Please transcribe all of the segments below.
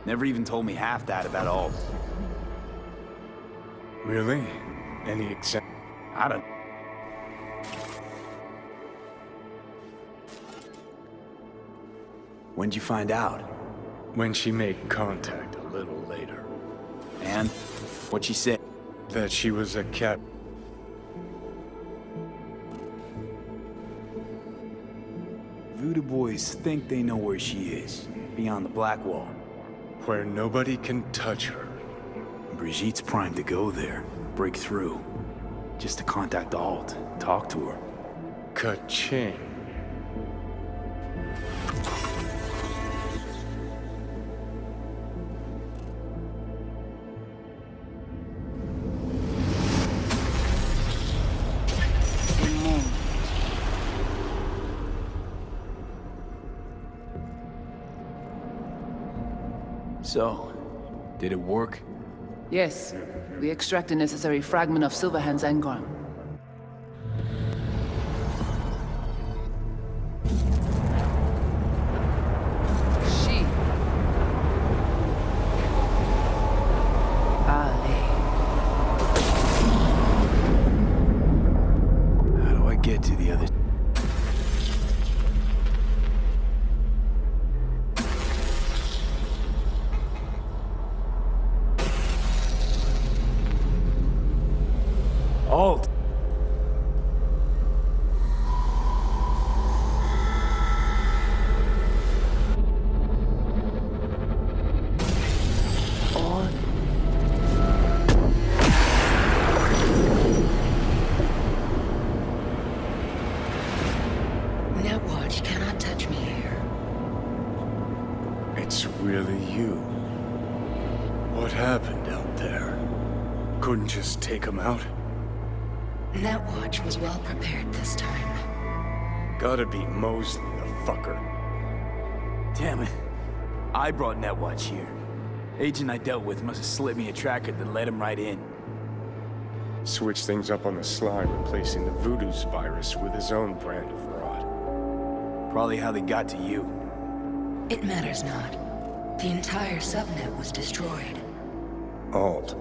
Never even told me half that about Alt. Really? Any example? I don't... When'd you find out? When she made contact a little later. And? What'd she say? That she was a cat. Voodoo boys think they know where she is, beyond the Black Wall. Where nobody can touch her. Brigitte's primed to go there, break through. Just to contact Alt, talk to her. Ka-ching. So, did it work? Yes. We extract the necessary fragment of Silverhand's engram. She. How do I get to the other... Alt! Netwatch cannot touch me here. It's really you. What happened out there? Couldn't just take him out? Netwatch was well prepared this time. Gotta be Mosley, the fucker. Damn it. I brought Netwatch here. Agent I dealt with must have slipped me a tracker that led him right in. Switched things up on the sly, replacing the Voodoo's virus with his own brand of rot. Probably how they got to you. It matters not. The entire subnet was destroyed. Alt,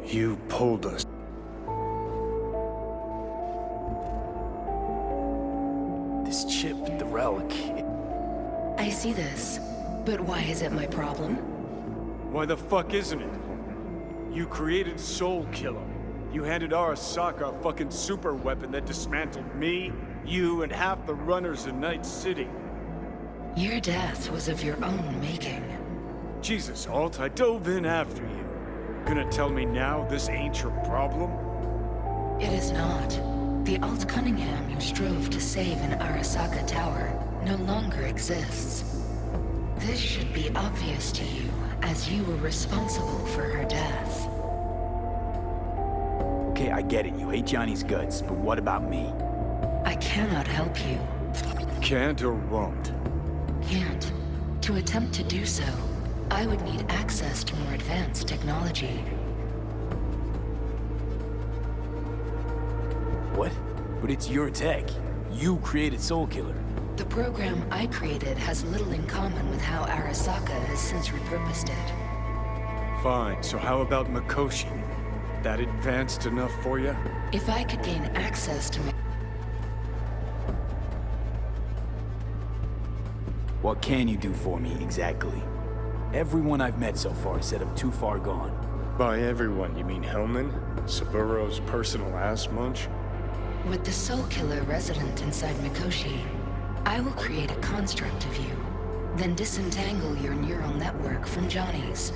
you pulled us. This chip, the relic... I see this, but why is it my problem? Why the fuck isn't it? You created Soul Killer. You handed Arasaka a fucking super weapon that dismantled me, you, and half the runners in Night City. Your death was of your own making. Jesus, Alt, I dove in after you. Gonna tell me now this ain't your problem? It is not. The Alt Cunningham you strove to save in Arasaka Tower no longer exists. This should be obvious to you, as you were responsible for her death. Okay, I get it. You hate Johnny's guts, but what about me? I cannot help you. Can't or won't? Can't. To attempt to do so, I would need access to more advanced technology. What? But it's your tech. You created Soul Killer. The program I created has little in common with how Arasaka has since repurposed it. Fine, so how about Mikoshi? That advanced enough for you? If I could gain access to What can you do for me, exactly? Everyone I've met so far said I'm too far gone. By everyone, you mean Hellman? Saburo's personal ass munch? With the Soul Killer resident inside Mikoshi, I will create a construct of you, then disentangle your neural network from Johnny's.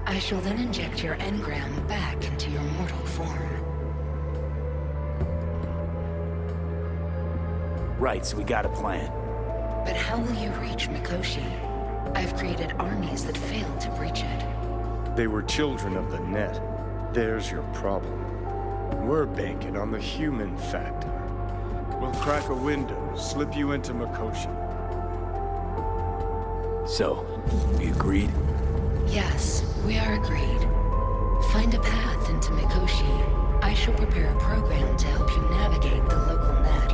I shall then inject your engram back into your mortal form. Right, so we got a plan. But how will you reach Mikoshi? I've created armies that failed to breach it. They were children of the net. There's your problem. We're banking on the human factor. We'll crack a window, slip you into Mikoshi. So, we agreed? Yes, we are agreed. Find a path into Mikoshi. I shall prepare a program to help you navigate the local net.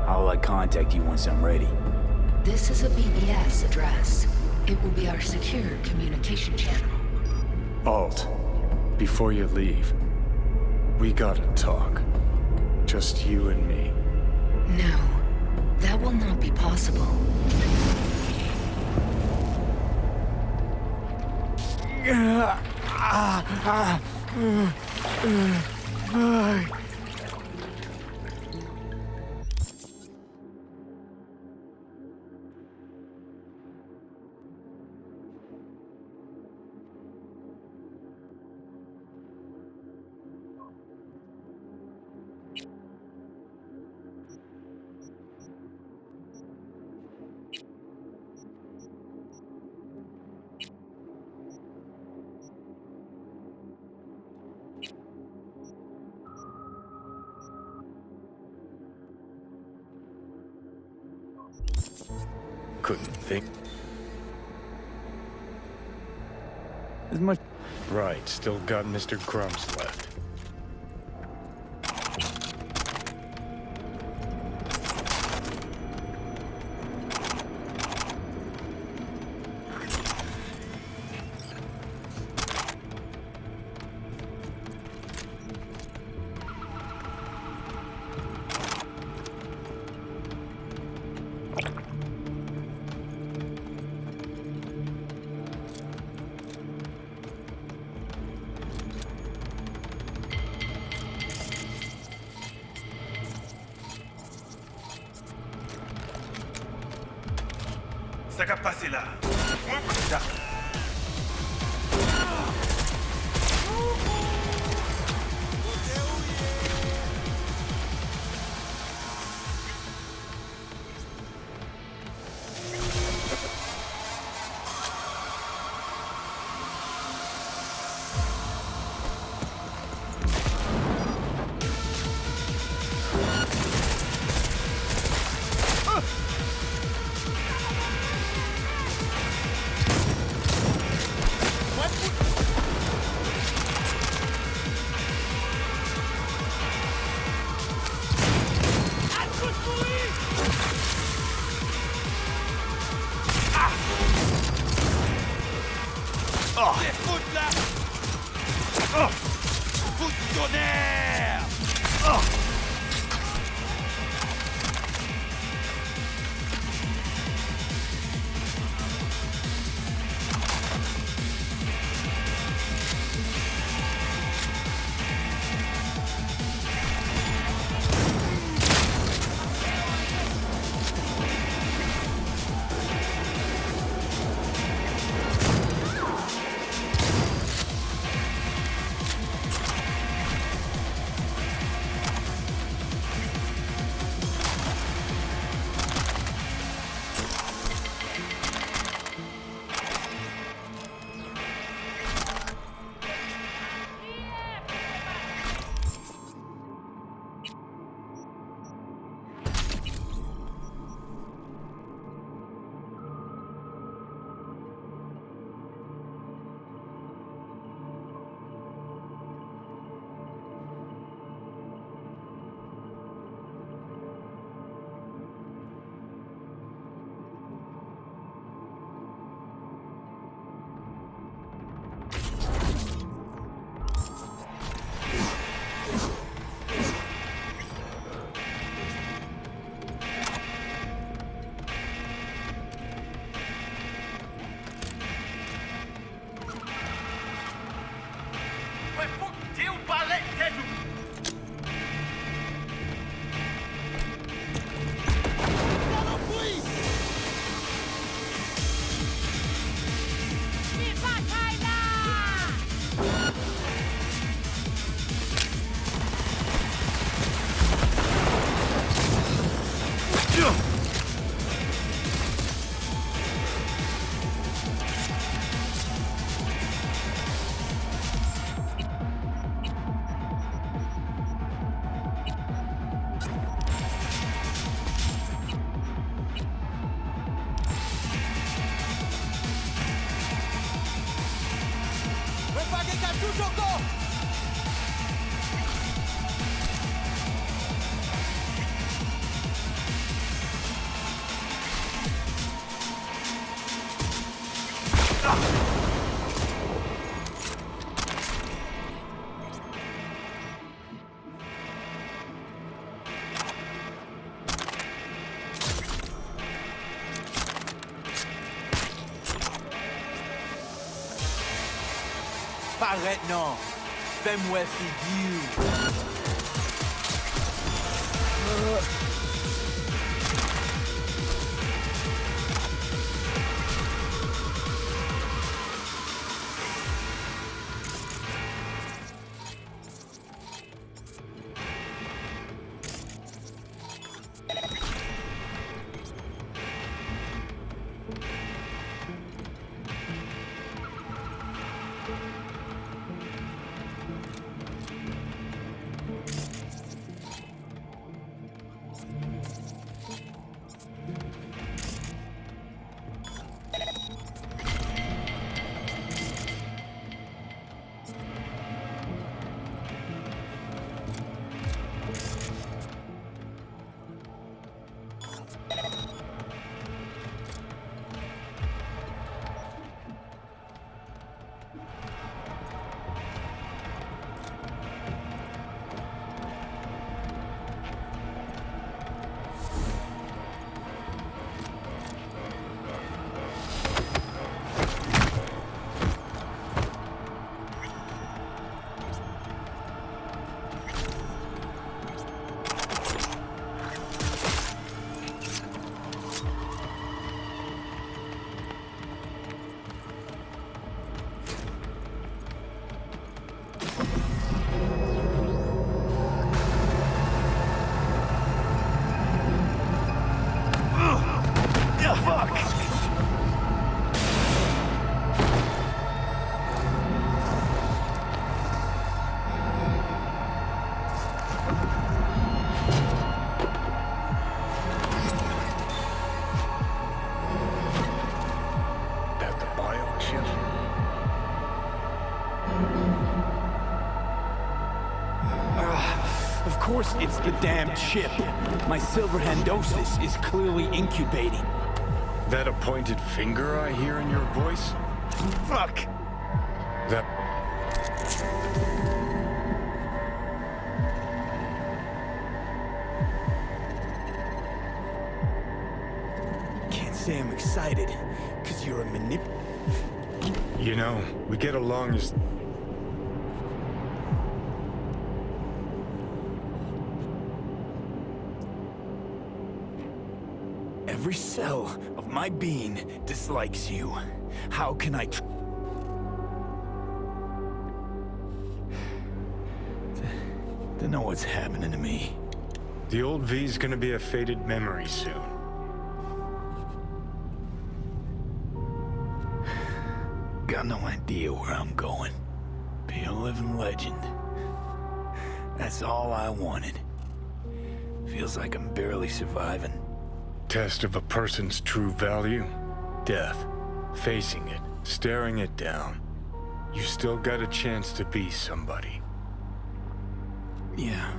How will I contact you once I'm ready? This is a BBS address. It will be our secure communication channel. Alt, before you leave, we gotta talk. Just you and me. No, that will not be possible. Couldn't think. As much. Right, still got Mr. Grumps left. Ça va passer là. Écoute là. Coup de tonnerre. Paraît non. Fais-moi figure. Of course it's the damn chip. My silverhandosis is clearly incubating. That appointed finger I hear in your voice? Fuck! That... Can't say I'm excited, because you're a You know, we get along as... Every cell of my being dislikes you. How can I to know what's happening to me? The old V's gonna be a faded memory soon. Got no idea where I'm going. Be a living legend. That's all I wanted. Feels like I'm barely surviving. Test of a person's true value? Death. Facing it, staring it down. You still got a chance to be somebody. Yeah,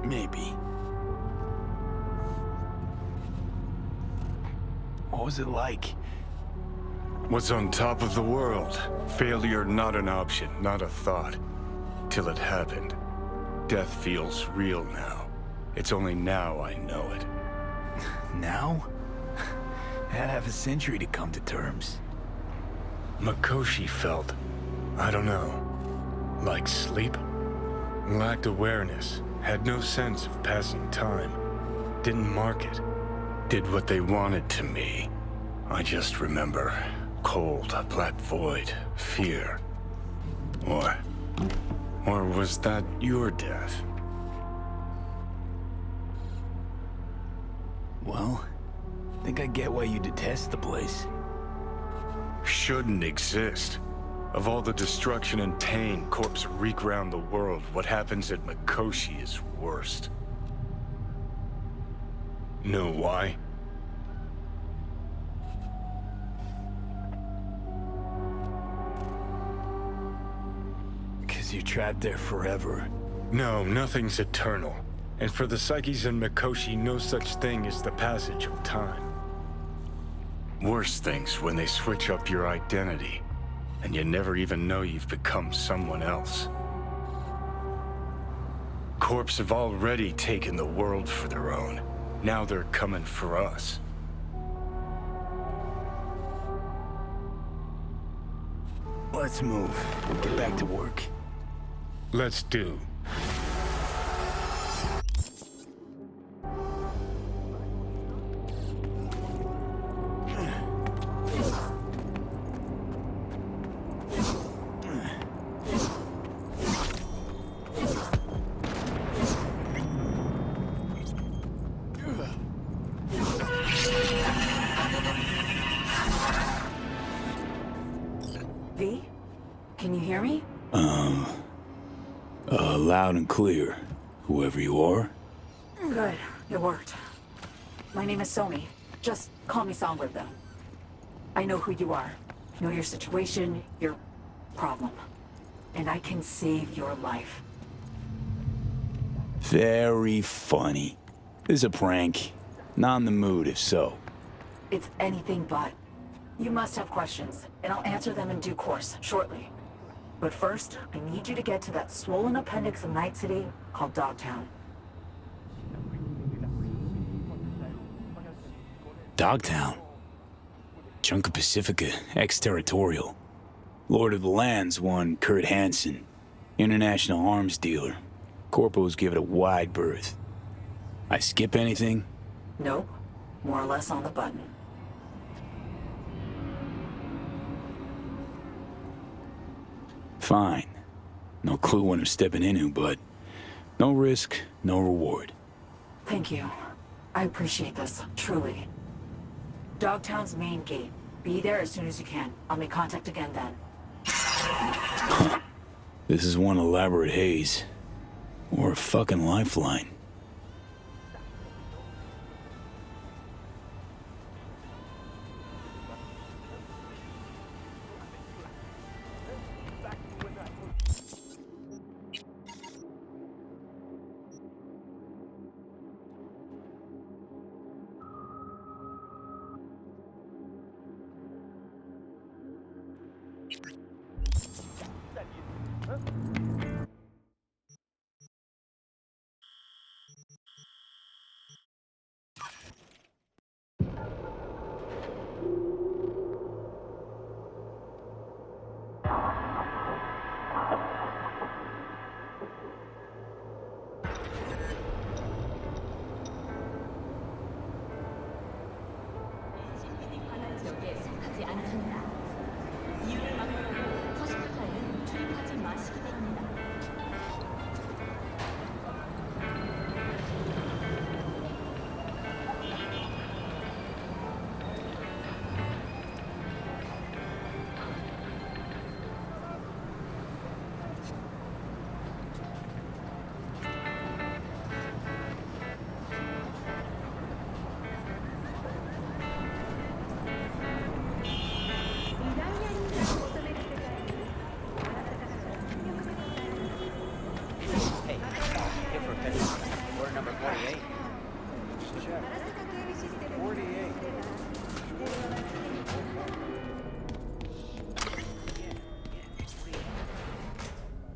maybe. What was it like? What's on top of the world? Failure not an option, not a thought. Till it happened. Death feels real now. It's only now I know it. Now? Had half a century to come to terms. Mikoshi felt, I don't know, like sleep? Lacked awareness, had no sense of passing time. Didn't mark it. Did what they wanted to me. I just remember cold, black void, fear. Or was that your death? Well, think I get why you detest the place. Shouldn't exist. Of all the destruction and pain corpses wreak round the world, what happens at Mikoshi is worst. Know why? Because you're trapped there forever. No, nothing's eternal. And for the psyches in Mikoshi, no such thing as the passage of time. Worse things when they switch up your identity, and you never even know you've become someone else. Corps have already taken the world for their own. Now they're coming for us. Let's move. Get back to work. Let's do. V? Can you hear me? Loud and clear, whoever you are. Good. It worked. My name is Somi. Just call me Songbird, though. I know who you are. Know your situation, your problem. And I can save your life. Very funny. This is a prank. Not in the mood, if so. It's anything but. You must have questions, and I'll answer them in due course, shortly. But first, I need you to get to that swollen appendix of Night City called Dogtown. Dogtown. Chunk of Pacifica, ex-territorial. Lord of the Lands, one Kurt Hansen. International arms dealer. Corpos give it a wide berth. I skip anything? Nope. More or less on the button. Fine. No clue what I'm stepping into, but no risk, no reward. Thank you. I appreciate this, truly. Dogtown's main gate. Be there as soon as you can. I'll make contact again then. This is one elaborate haze. Or a fucking lifeline. 지역에 속하지 않습니다. 이유를 막으려고 호스피탈에는 출입하지 마시기 바랍니다.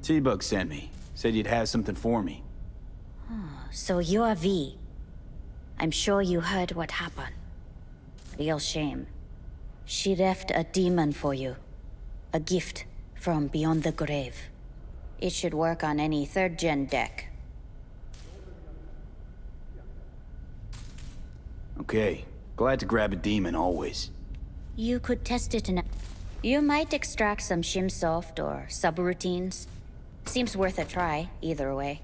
T-Bug sent me. Said you'd have something for me. So you're V. I'm sure you heard what happened. Real shame. She left a demon for you. A gift from beyond the grave. It should work on any third-gen deck. Okay. Glad to grab a demon, always. You could test it in. You might extract some shimsoft or subroutines. Seems worth a try, either way.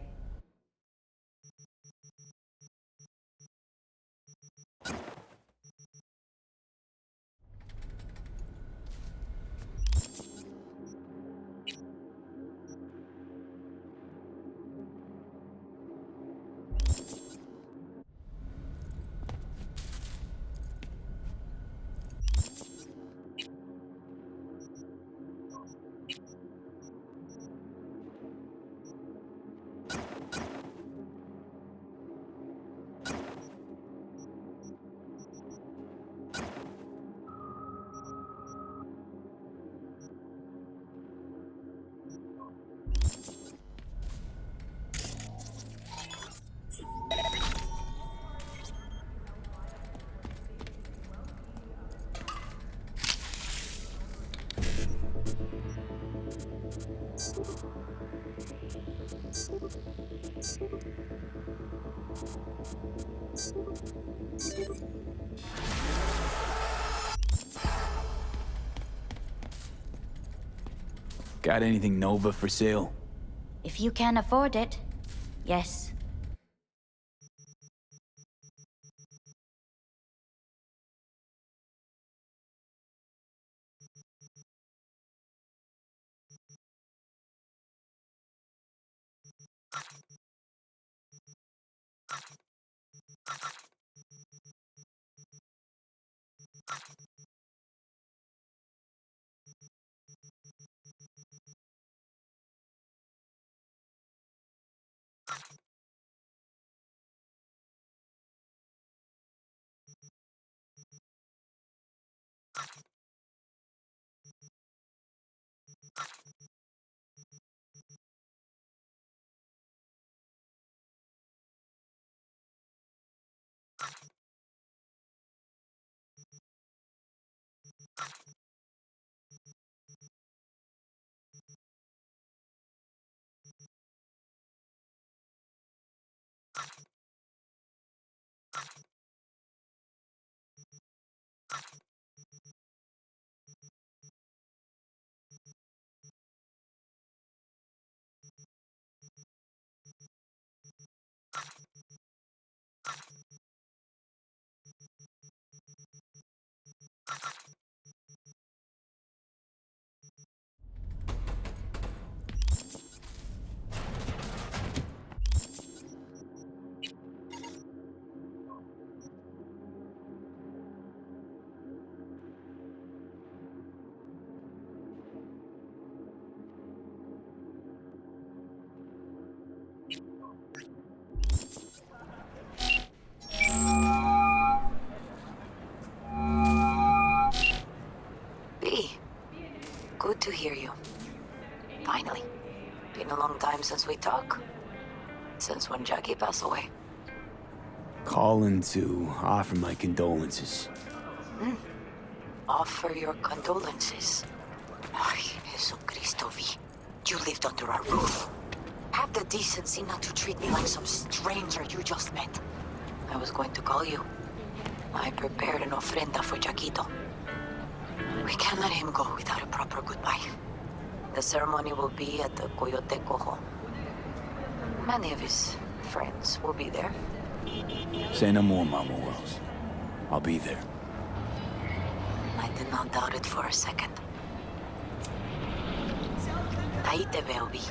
Got anything Nova for sale? If you can afford it, yes. B, good to hear you. Finally. Been a long time since we talked. Since when Jackie passed away. Calling to offer my condolences. Offer your condolences. Ay, Jesucristo, V. You lived under our roof. Have the decency not to treat me like some stranger you just met. I was going to call you. I prepared an ofrenda for Jaquito. We can't let him go without a proper goodbye. The ceremony will be at the Coyote Cojo. Many of his friends will be there. Say no more, Mama Wells. I'll be there. I did not doubt it for a second. Ahí te veo, Vi.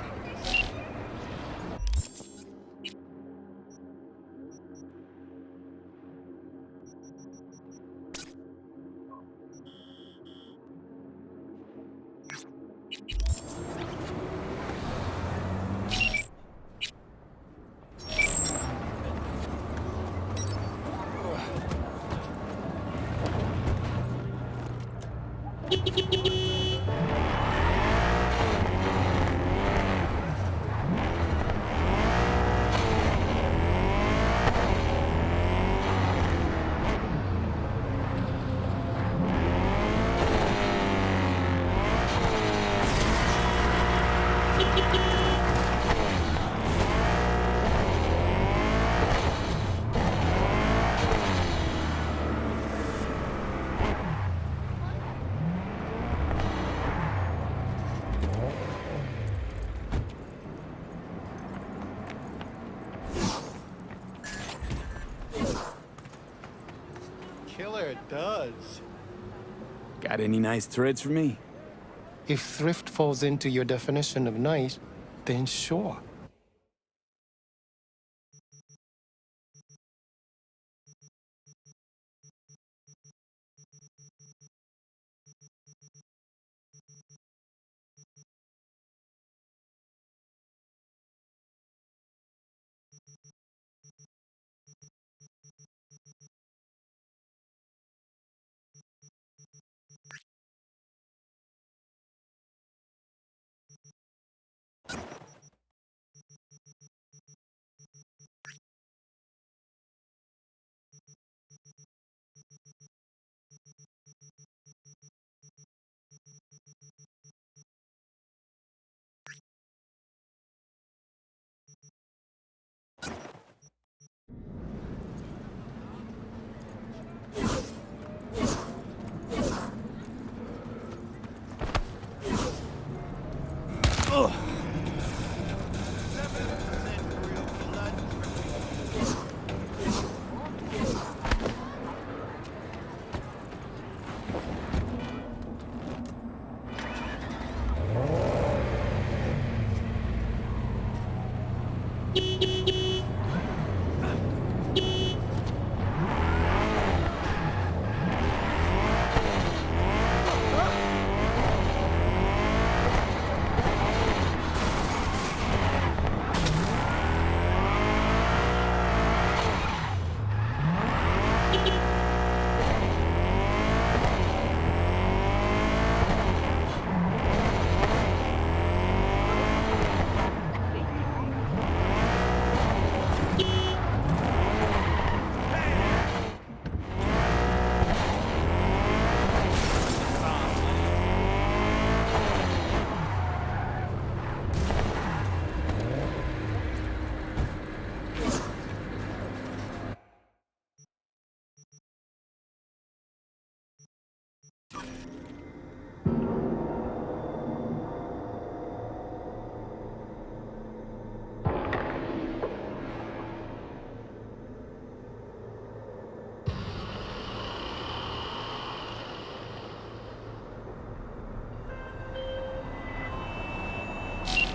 Killer does. Got any nice threads for me? If thrift falls into your definition of nice, then sure.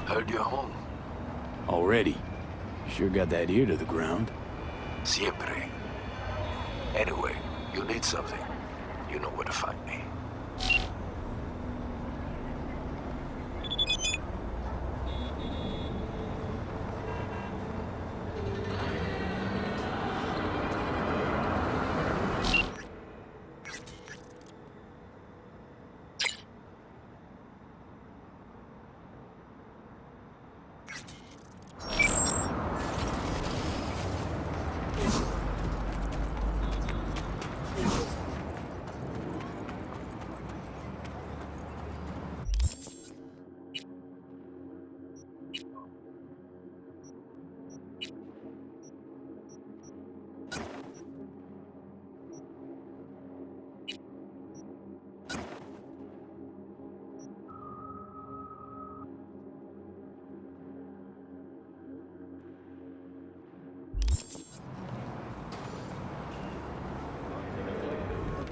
Heard you're home. Already. Sure got that ear to the ground. Siempre. Anyway, you need something. You know where to find me.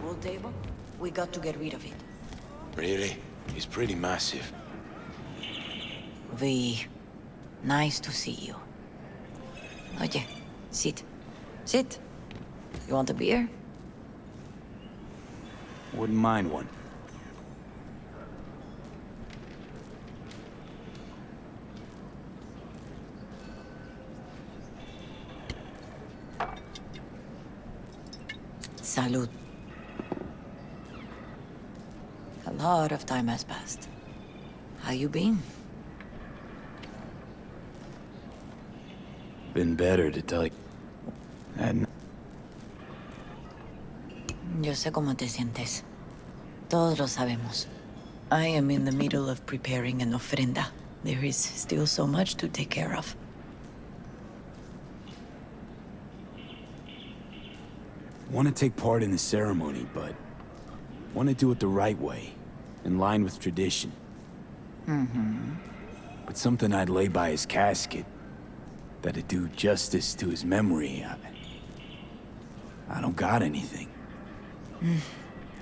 Pool table? We got to get rid of it. Really? It's pretty massive. V, nice to see you. Oye, sit. Sit. You want a beer? Wouldn't mind one. Salud. A lot of time has passed. How you been? Been better, to tell you. Yo sé cómo te sientes. Todos lo sabemos. I am in the middle of preparing an ofrenda. There is still so much to take care of. Want to take part in the ceremony, but want to do it the right way, in line with tradition. Mm-hmm. But something I'd lay by his casket, that'd do justice to his memory. I don't got anything.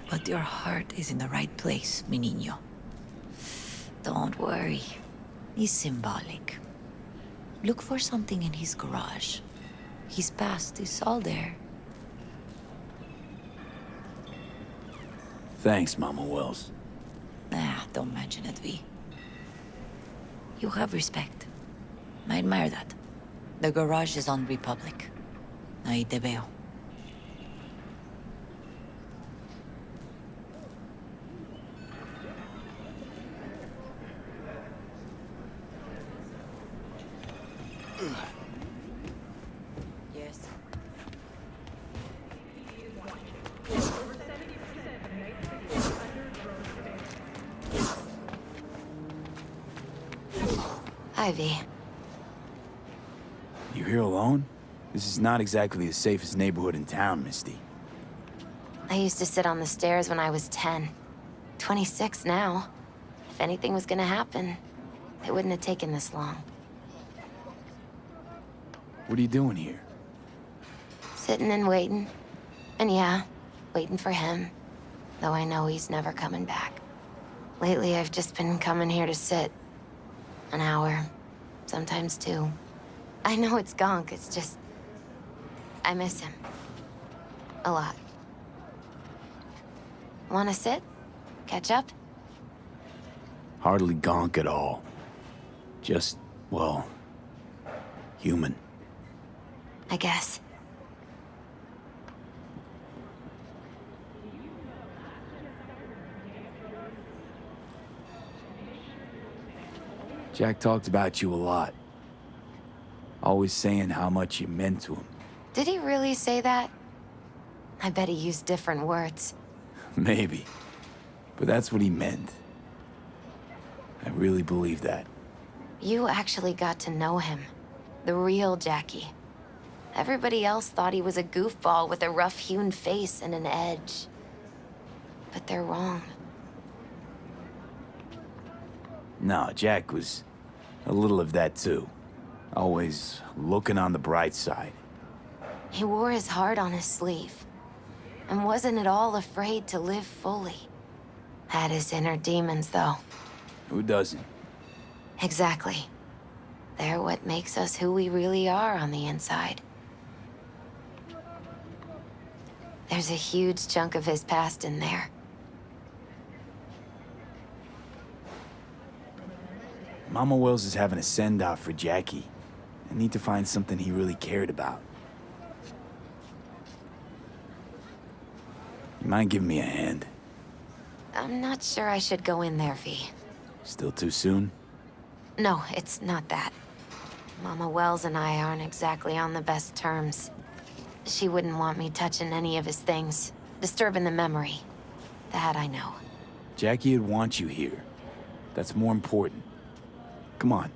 But your heart is in the right place, mi niño. Don't worry. It's symbolic. Look for something in his garage. His past is all there. Thanks, Mama Wells. Don't mention it, V. You have respect. I admire that. The garage is on Republic. Ahí te veo. Yes. Ivy. You here alone? This is not exactly the safest neighborhood in town, Misty. I used to sit on the stairs when I was 10. 26 now. If anything was gonna happen. It wouldn't have taken this long. What are you doing here? Sitting and waiting. And yeah, waiting for him. Though I know he's never coming back. Lately, I've just been coming here to sit. An hour. Sometimes 2. I know it's gonk, it's just... I miss him. A lot. Wanna sit? Catch up? Hardly gonk at all. Just, well, human. I guess. Jack talked about you a lot. Always saying how much you meant to him. Did he really say that? I bet he used different words. Maybe. But that's what he meant. I really believe that. You actually got to know him. The real Jackie. Everybody else thought he was a goofball with a rough-hewn face and an edge. But they're wrong. No, Jack was a little of that too. Always looking on the bright side. He wore his heart on his sleeve. And wasn't at all afraid to live fully. Had his inner demons, though. Who doesn't? Exactly. They're what makes us who we really are on the inside. There's a huge chunk of his past in there. Mama Wells is having a send-off for Jackie. I need to find something he really cared about. You mind giving me a hand? I'm not sure I should go in there, V. Still too soon? No, it's not that. Mama Wells and I aren't exactly on the best terms. She wouldn't want me touching any of his things, disturbing the memory. That I know. Jackie would want you here. That's more important. Come on.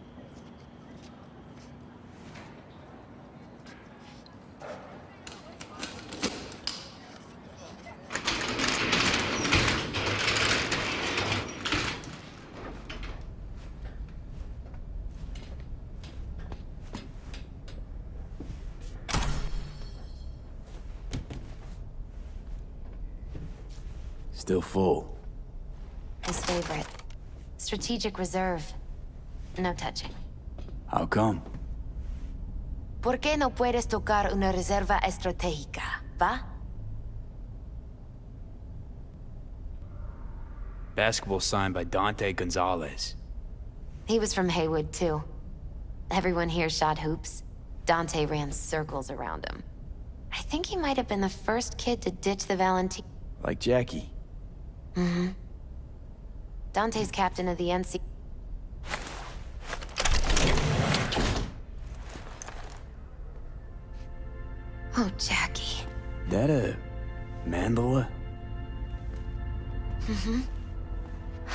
Still full. His favorite. Strategic reserve. No touching. How come? ¿Por qué no puedes tocar una reserva estratégica, va? Basketball signed by Dante Gonzalez. He was from Haywood, too. Everyone here shot hoops. Dante ran circles around him. I think he might have been the first kid to ditch the Valentine. Like Jackie. Mm-hmm. Dante's captain of the NC... Oh, Jackie. That a mandala? Mm-hmm.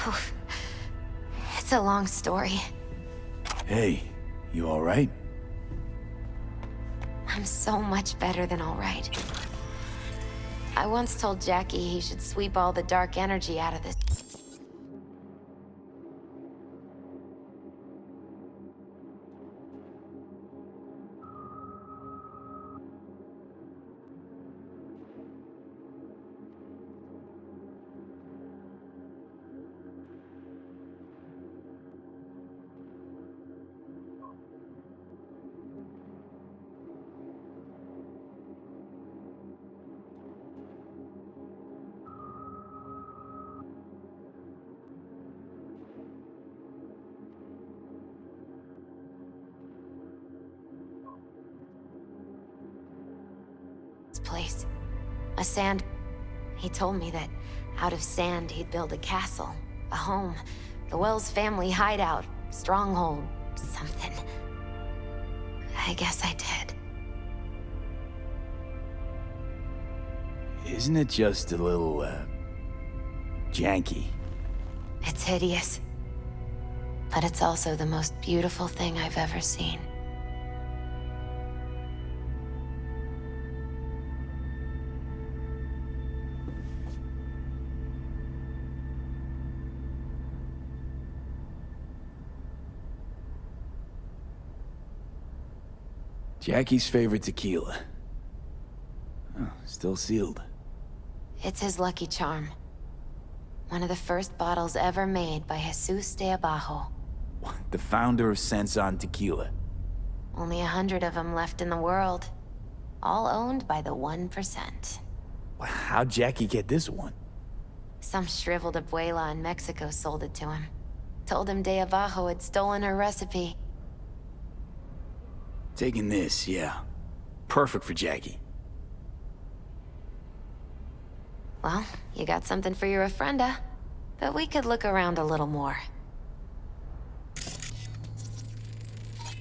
Oh, it's a long story. Hey, you all right? I'm so much better than all right. I once told Jackie he should sweep all the dark energy out of this. Place. A sand... He told me that out of sand he'd build a castle, a home, the Wells family hideout, stronghold, something. I guess I did. Isn't it just a little, janky? It's hideous. But it's also the most beautiful thing I've ever seen. Jackie's favorite tequila. Oh, still sealed. It's his lucky charm. One of the first bottles ever made by Jesus de Abajo. The founder of Sensan Tequila. Only 100 of them left in the world. All owned by the 1%. How'd Jackie get this one? Some shriveled abuela in Mexico sold it to him. Told him de Abajo had stolen her recipe. Taking this, yeah. Perfect for Jackie. Well, you got something for your ofrenda. But we could look around a little more.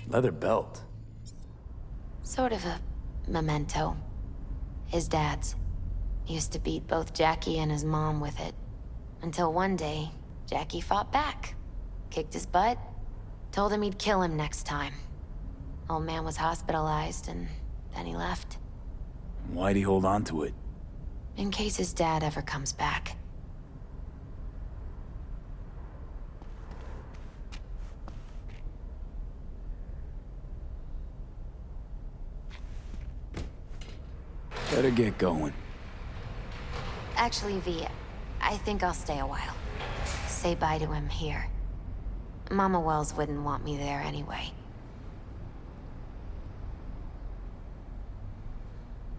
Leather belt. Sort of a memento. His dad's. Used to beat both Jackie and his mom with it. Until one day, Jackie fought back. Kicked his butt. Told him he'd kill him next time. Old man was hospitalized, and then he left. Why'd he hold on to it? In case his dad ever comes back. Better get going. Actually, V, I think I'll stay a while. Say bye to him here. Mama Wells wouldn't want me there anyway.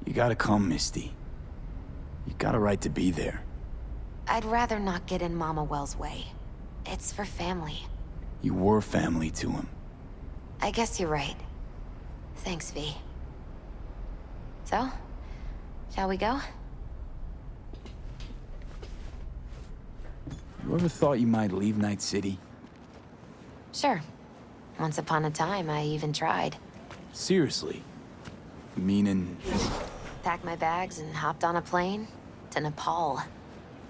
You gotta come, Misty. You got a right to be there. I'd rather not get in Mama Wells' way. It's for family. You were family to him. I guess you're right. Thanks, V. So, shall we go? You ever thought you might leave Night City? Sure. Once upon a time, I even tried. Seriously? Meaning... Packed my bags and hopped on a plane to Nepal.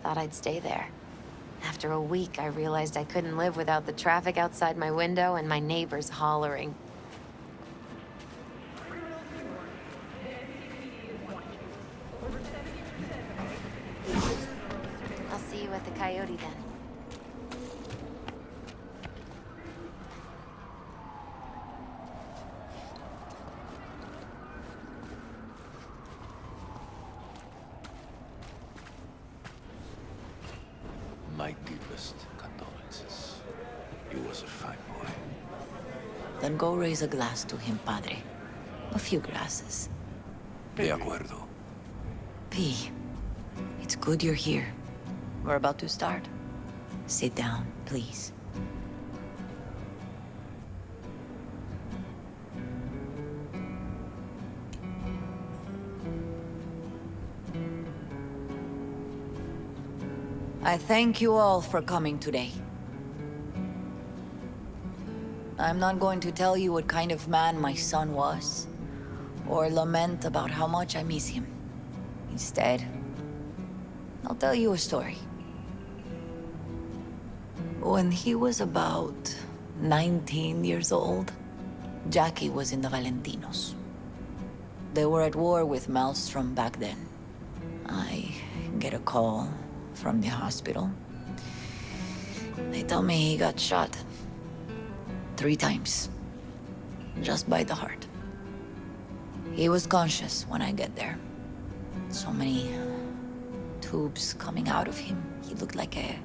Thought I'd stay there. After a week, I realized I couldn't live without the traffic outside my window and my neighbors hollering. I'll see you at the Coyote then. My deepest condolences. He was a fine boy. Then go raise a glass to him, Padre. A few glasses. De acuerdo. P, it's good you're here. We're about to start. Sit down, please. I thank you all for coming today. I'm not going to tell you what kind of man my son was, or lament about how much I miss him. Instead, I'll tell you a story. When he was about 19 years old, Jackie was in the Valentinos. They were at war with Maelstrom back then. I get a call from the hospital. They tell me he got shot 3 times, just by the heart. He was conscious when I get there. So many tubes coming out of him. He looked like a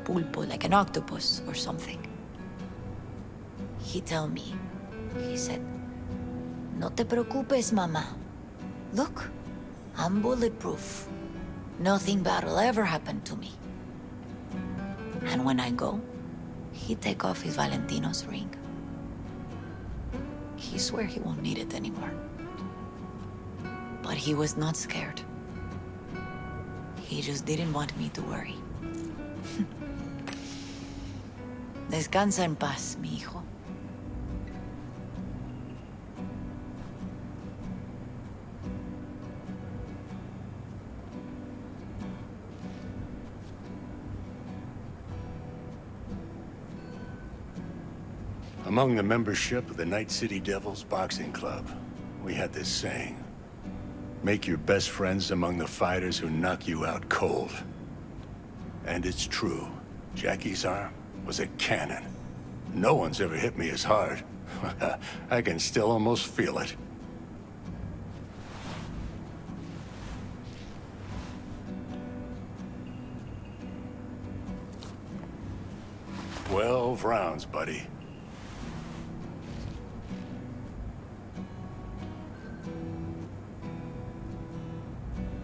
pulpo, like an octopus or something. He tell me, he said, "No te preocupes, mama. Look, I'm bulletproof. Nothing bad will ever happen to me." And when I go, he take off his Valentino's ring. He swear he won't need it anymore. But he was not scared. He just didn't want me to worry. Descansa en paz, mi hijo. Among the membership of the Night City Devils Boxing Club, we had this saying: make your best friends among the fighters who knock you out cold. And it's true. Jackie's arm was a cannon. No one's ever hit me as hard. I can still almost feel it. 12 rounds, buddy.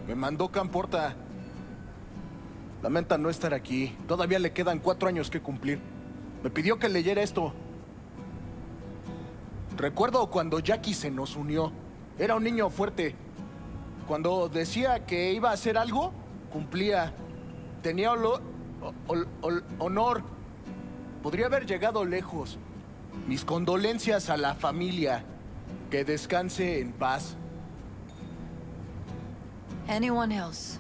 Me mandó Camporta. Lamenta no estar aquí. Todavía le quedan 4 años que cumplir. Me pidió que leyera esto. Recuerdo cuando Jackie se nos unió. Era un niño fuerte. Cuando decía que iba a hacer algo, cumplía. Tenía honor. Podría haber llegado lejos. Mis condolencias a la familia. Que descanse en paz. Anyone else?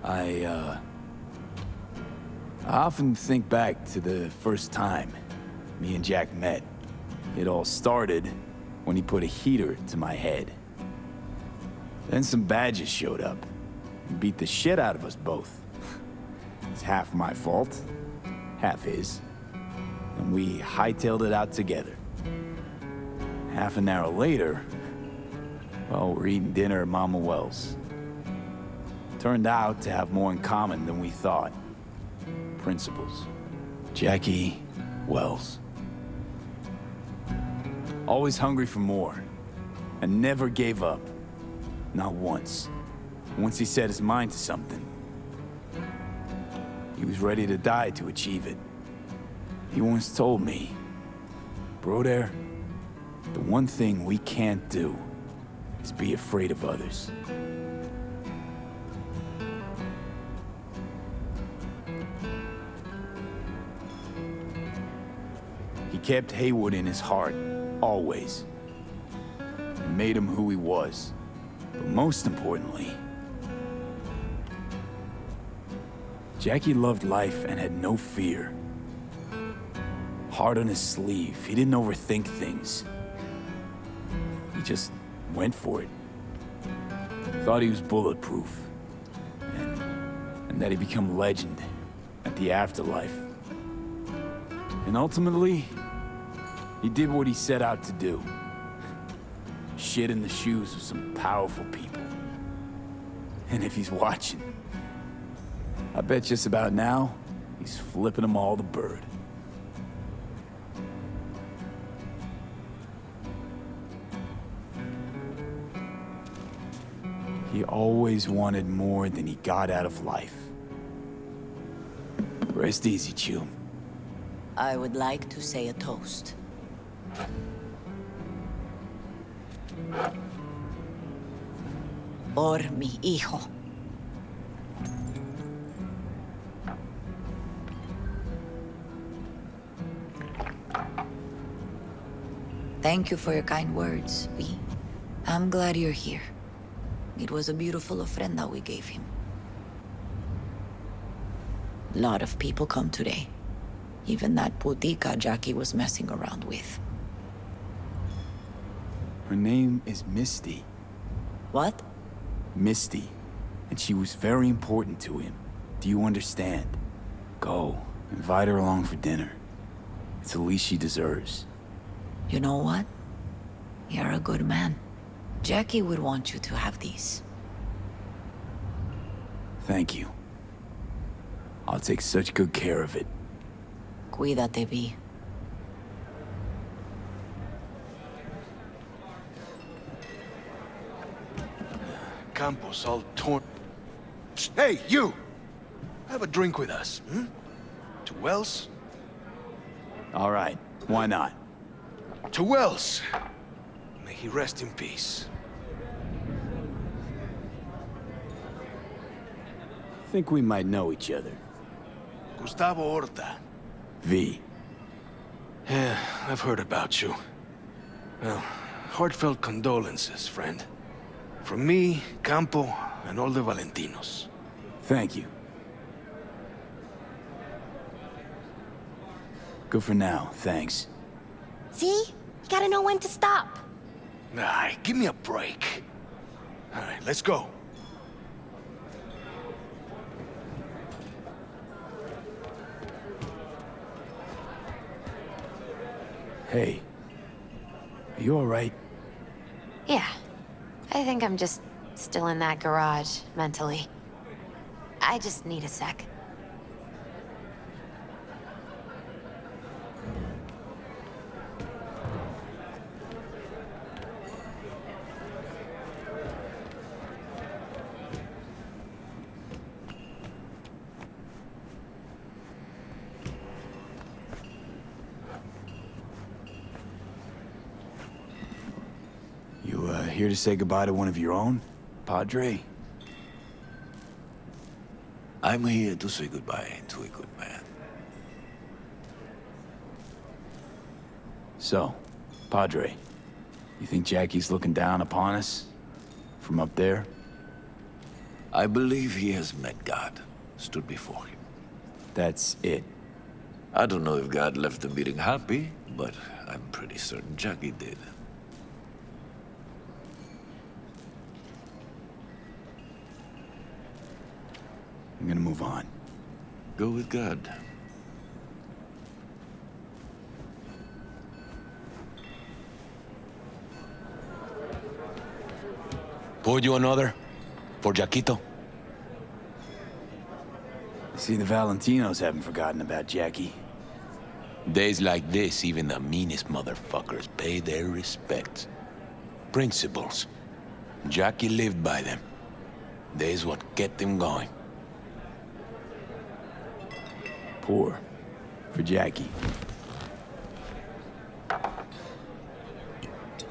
I often think back to the first time me and Jack met. It all started when he put a heater to my head. Then some badges showed up and beat the shit out of us both. It's half my fault, half his. And we hightailed it out together. Half an hour later, well, we're eating dinner at Mama Wells. Turned out to have more in common than we thought. Principles. Jackie Wells. Always hungry for more. And never gave up. Not once. Once he set his mind to something, he was ready to die to achieve it. He once told me, Broder, the one thing we can't do is be afraid of others. He kept Haywood in his heart, always. And made him who he was. But most importantly, Jackie loved life and had no fear. Heart on his sleeve, he didn't overthink things. He just went for it. Thought he was bulletproof. And that he'd become legend at the afterlife. And ultimately, he did what he set out to do. Shit in the shoes of some powerful people. And if he's watching, I bet just about now, he's flipping them all the bird. He always wanted more than he got out of life. Rest easy, Chum. I would like to say a toast. Por mi hijo. Thank you for your kind words, V. I'm glad you're here. It was a beautiful ofrenda we gave him. A lot of people come today. Even that putica Jackie was messing around with. Her name is Misty. What? Misty. And she was very important to him. Do you understand? Go. Invite her along for dinner. It's the least she deserves. You know what? You're a good man. Jackie would want you to have these. Thank you. I'll take such good care of it. Cuídate, V. Campos all torn. Psst, hey, you! Have a drink with us, hmm? To Wells? All right. Why not? To Wells. May he rest in peace. Think we might know each other. Gustavo Horta. V. Yeah, I've heard about you. Well, heartfelt condolences, friend. From me, Campo, and all the Valentinos. Thank you. Good for now, thanks. See? You gotta know when to stop. Nah, give me a break. All right, let's go. Hey. Are you alright? Yeah. I think I'm just still in that garage, mentally. I just need a sec. You, here to say goodbye to one of your own, Padre? I'm here to say goodbye to a good man. So, Padre, you think Jackie's looking down upon us? From up there? I believe he has met God, stood before him. That's it. I don't know if God left the meeting happy, but I'm pretty certain Jackie did. I'm gonna move on. Go with God. Pour you another? For Jaquito? I see the Valentinos haven't forgotten about Jackie. Days like this, even the meanest motherfuckers pay their respects. Principles. Jackie lived by them. They's what kept him going. Pour. For Jackie.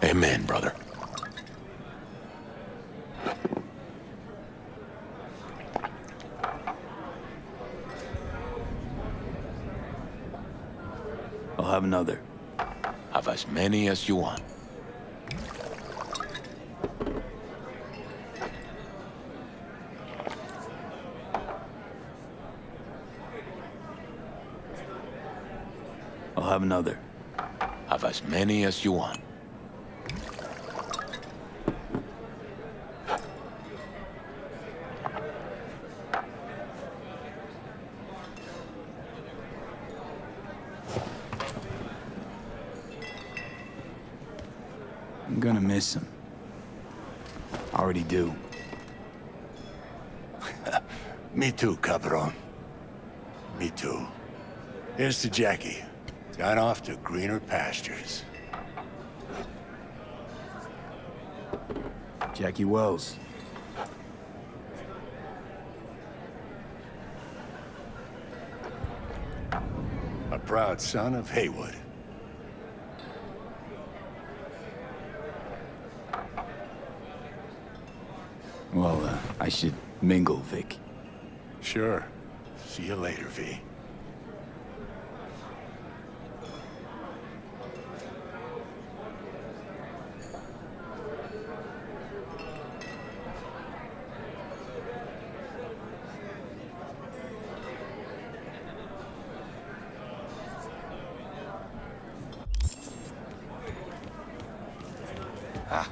Amen, brother. I'll have another. Have as many as you want. I'll have another. Have as many as you want. I'm gonna miss him. Already do. Me too, Cabron. Me too. Here's to Jackie. Gone off to greener pastures. Jackie Wells. A proud son of Haywood. Well, I should mingle, Vic. Sure. See you later, V. Ah,